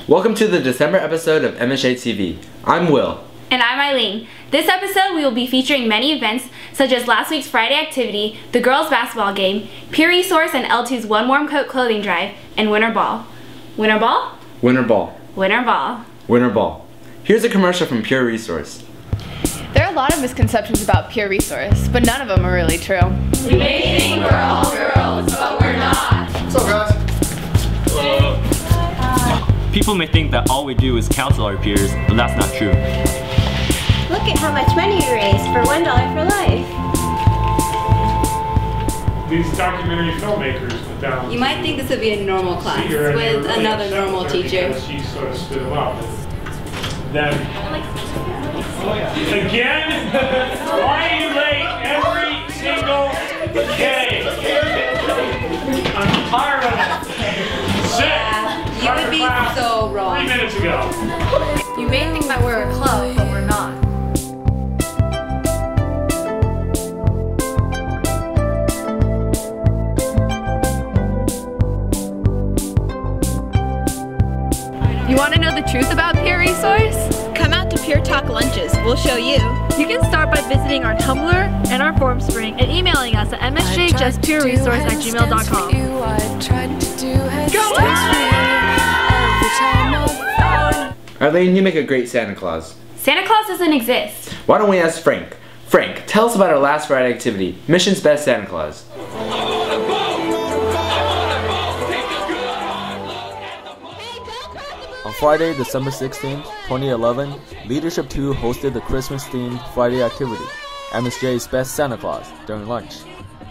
Welcome to the December episode of MSJTV. I'm Will. And I'm Eileen. This episode we will be featuring many events such as last week's Friday activity, the girls' basketball game, peer resource and L2's One Warm Coat clothing drive, and Winterball. Winterball? Winterball. Winterball. Winterball. Here's a commercial from Peer Resource. There are a lot of misconceptions about peer resource, but none of them are really true. We may think we're all girls, but we're not. What's up, guys? People may think that all we do is counsel our peers, but that's not true. Look at how much money you raised for $1 for life. These documentary filmmakers put down. You might think this would be a normal class with another normal teacher. She sort of stood them up. Then, again, why are you late every single day? I'm tired of it. Sit. You would be so wrong. 3 minutes ago. You may think that we're a club, but we're not. You want to know the truth about peer resource? Come out to Peer Talk lunches. We'll show you. You can start by visiting our Tumblr and our forum spring and emailing us at msjtelevision@gmail.com. Go Arlene, you make a great Santa Claus. Santa Claus doesn't exist. Why don't we ask Frank? Frank, tell us about our last Friday activity, Mission's Best Santa Claus. On Friday, December 16, 2011, Leadership 2 hosted the Christmas-themed Friday activity, MSJ's Best Santa Claus, during lunch.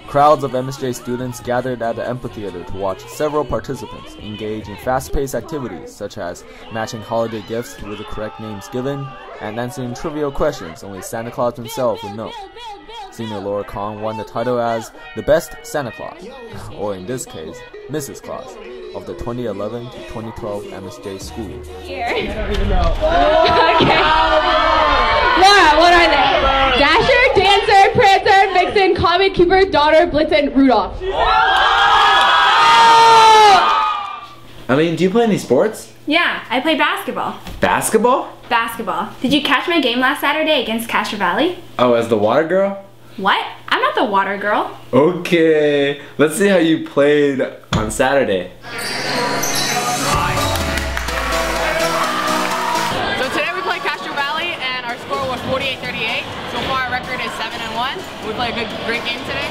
Crowds of MSJ students gathered at the amphitheater to watch several participants engage in fast-paced activities such as matching holiday gifts with the correct names given and answering trivial questions only Santa Claus himself would know. Senior Laura Khanh won the title as the Best Santa Claus, or in this case, Mrs. Claus, of the 2011 to 2012 MSJ school year. Okay. Laura, what are they? Dasher, Dancer, Prancer, Vixen, Comet, Keeper, Daughter, Blitzen, Rudolph. Eileen, do you play any sports? Yeah, I play basketball. Basketball? Basketball. Did you catch my game last Saturday against Castro Valley? Oh, as the water girl? What? I'm not the water girl. Okay, let's see how you played on Saturday. So today we played Castro Valley and our score was 48-38. So far our record is 7-1. We played a great game today.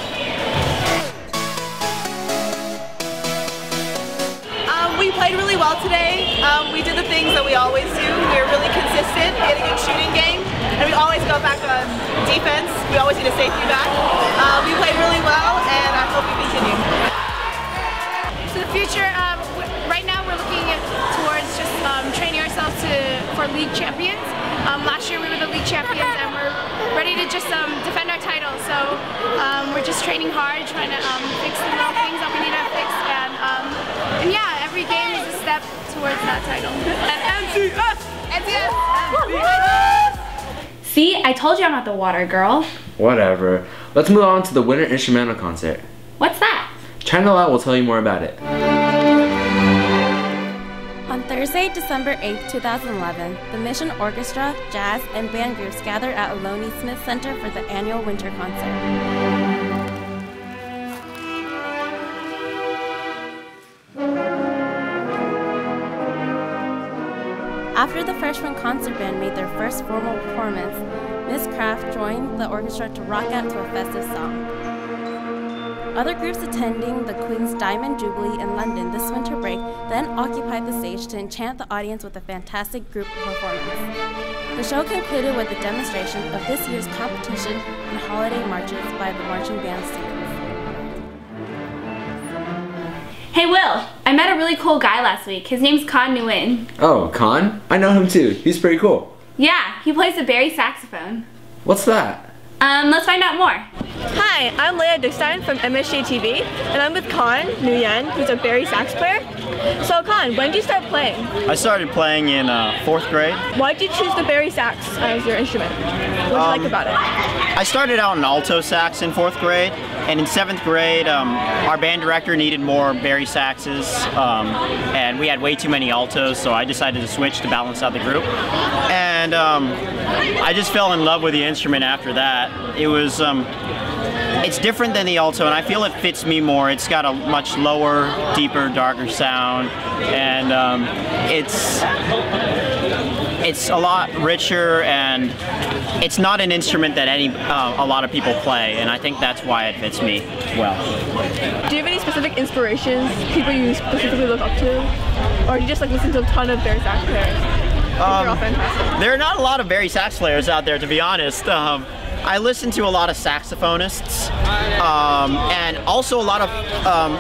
We played really well today. We did the things that we always do. We were really consistent. We had a good shooting game. And we always go back on defense. We always need a safety back. We played really well, and I hope we continue. So the future, right now we're looking towards just training ourselves for league champions. Last year we were the league champions and we're ready to just defend our title. So we're just training hard, trying to fix the little things that we need to fix. And yeah, every game is a step towards that title. And MCS! MCS! See, I told you I'm not the water girl. Whatever. Let's move on to the winter instrumental concert. What's that? China Out will tell you more about it. On Thursday, December 8, 2011, the Mission Orchestra, Jazz, and band groups gathered at Ohlone Smith Center for the annual winter concert. After the freshman concert band made their first formal performance, Miss Kraft joined the orchestra to rock out to a festive song. Other groups attending the Queen's Diamond Jubilee in London this winter break then occupied the stage to enchant the audience with a fantastic group performance. The show concluded with a demonstration of this year's competition and holiday marches by the marching band students. Hey Will, I met a really cool guy last week. His name's Nguyen. Oh, Khanh? I know him too. He's pretty cool. Yeah, he plays the bari saxophone. What's that? Let's find out more. Hi, I'm Leah Dickstein from MSJTV, and I'm with Nguyen, who's a bari sax player. So Khanh, when did you start playing? I started playing in 4th grade. Why did you choose the bari sax as your instrument? What do you like about it? I started out in alto sax in 4th grade, and in 7th grade, our band director needed more bari saxes, and we had way too many altos, so I decided to switch to balance out the group. And I just fell in love with the instrument after that. It was, it's different than the alto, and I feel it fits me more. It's got a much lower, deeper, darker sound, and it's a lot richer, and it's not an instrument that a lot of people play, and I think that's why it fits me well. Do you have any specific inspirations, people you specifically look up to, or do you just like listen to a ton of bari sax players? They're all fantastic. There are not a lot of bari sax players out there, to be honest. I listen to a lot of saxophonists, and also a lot of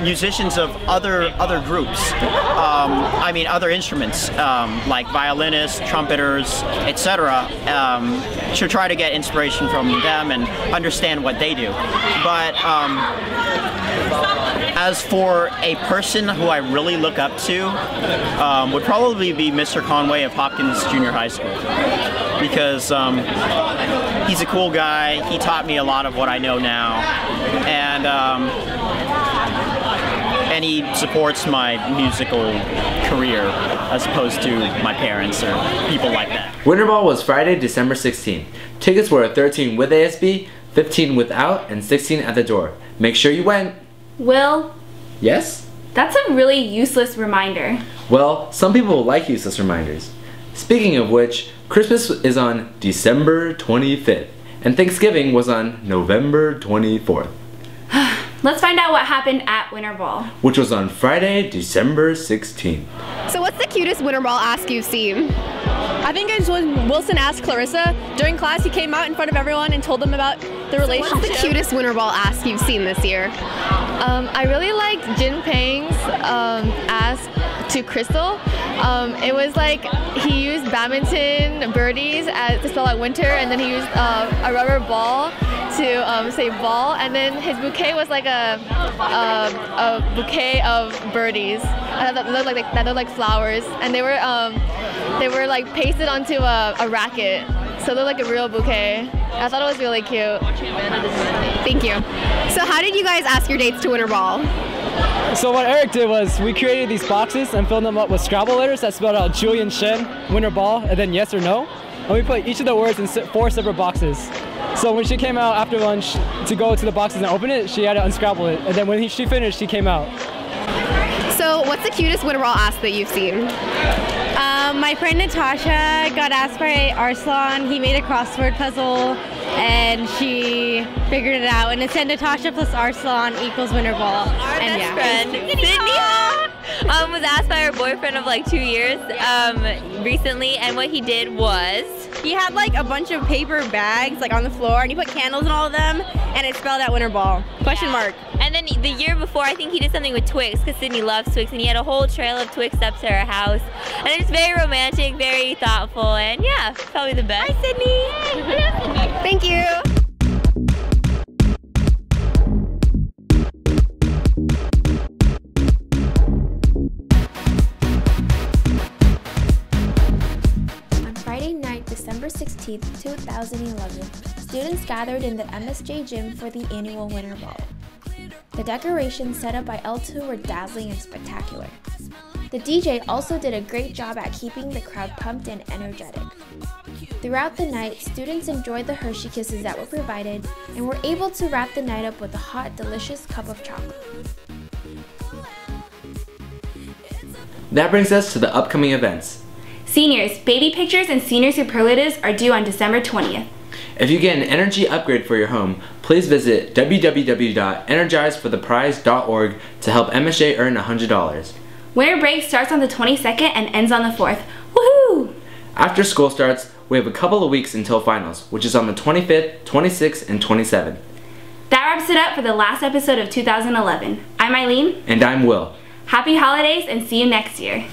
musicians of other groups. I mean, other instruments, like violinists, trumpeters, etc. Should try to get inspiration from them and understand what they do. But as for a person who I really look up to, would probably be Mr. Conway of Hopkins Junior High School, because he's a cool guy. He taught me a lot of what I know now, and he supports my musical career as opposed to my parents or people like that. Winterball was Friday, December 16th. Tickets were 13 with ASB, 15 without, and 16 at the door. Make sure you went. Will? Yes? That's a really useless reminder. Well, some people like useless reminders. Speaking of which, Christmas is on December 25th, and Thanksgiving was on November 24th. Let's find out what happened at Winterball, which was on Friday, December 16th. So what's the cutest Winterball ask you've seen? I think it's when Wilson asked Clarissa. During class, he came out in front of everyone and told them about the relationship. So what's the cutest Winterball ask you've seen this year? I really liked Jin Pang's ask to Crystal. It was like he used badminton birdies to spell out winter, and then he used a rubber ball to say ball, and then his bouquet was like a bouquet of birdies that looked like flowers, and they were like pasted onto a racket, so they looked like a real bouquet. I thought it was really cute. Thank you. So how did you guys ask your dates to Winterball? So what Eric did was we created these boxes and filled them up with Scrabble letters that spelled out Julian Shen, Winterball, and then yes or no. And we put each of the words in 4 separate boxes. So when she came out after lunch to go to the boxes and open it, she had to unscrabble it. And then when she finished, she came out. So what's the cutest Winterball ask that you've seen? My friend Natasha got asked by Arslan. He made a crossword puzzle and she figured it out. And it said Natasha plus Arslan equals Winterball. Our best friend, Sydney, was asked by her boyfriend of like 2 years recently, and what he did was he had like a bunch of paper bags like on the floor, and he put candles in all of them, and it spelled out Winterball. Question mark. And then the year before, I think he did something with Twix, because Sydney loves Twix, and he had a whole trail of Twix up to her house. And it was very romantic, very thoughtful, and yeah, probably the best. Hi, Sydney. Thank you. December 16th, 2011, students gathered in the MSJ gym for the annual Winterball. The decorations set up by L2 were dazzling and spectacular. The DJ also did a great job at keeping the crowd pumped and energetic. Throughout the night, students enjoyed the Hershey Kisses that were provided and were able to wrap the night up with a hot, delicious cup of chocolate. That brings us to the upcoming events. Seniors, baby pictures and senior superlatives are due on December 20th. If you get an energy upgrade for your home, please visit www.energizefortheprize.org to help MSJ earn $100. Winter break starts on the 22nd and ends on the 4th. Woohoo! After school starts, we have a couple of weeks until finals, which is on the 25th, 26th, and 27th. That wraps it up for the last episode of 2011. I'm Eileen. And I'm Will. Happy holidays and see you next year.